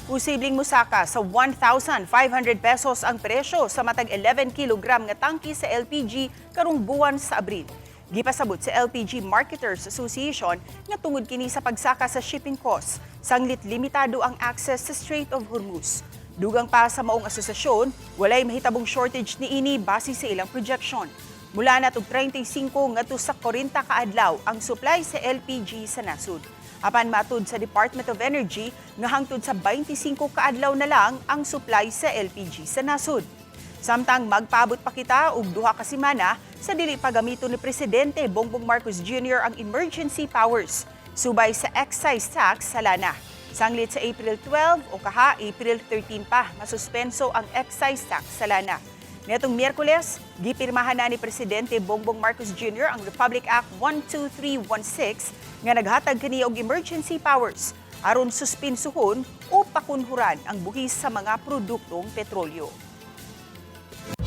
Posibleng Mosaka sa 1,500 pesos ang presyo sa matag 11 kilogram nga tangki sa LPG karong buwan sa Abril. Gipasabot sa LPG Marketers Association nga tungod kini sa pagsaka sa shipping costs, sanglit limitado ang access sa Strait of Hormuz. Dugang pa sa maong asosasyon, walay mahitabong shortage ni ini base sa ilang projection. Mula na og 35 ngadto sa 40 kaadlaw ang supply sa LPG sa nasud. Apan matud sa Department of Energy nga hangtod sa 25 kaadlaw na lang ang supply sa LPG sa nasud. Samtang magpaabot pa kita og 2 ka semana sa dili pagamiton ni Presidente Bongbong Marcos Jr. ang emergency powers subay sa excise tax sa lana. Sanglit sa April 12 o kaha April 13 pa masuspenso ang excise tax sa lana. Netong Miyerkules, gipirmahan na ni Presidente Bongbong Marcos Jr. ang Republic Act 12316 nga naghatag kani og emergency powers aron suspinsuhon o pakunhuran ang buhis sa mga produktong petrolyo.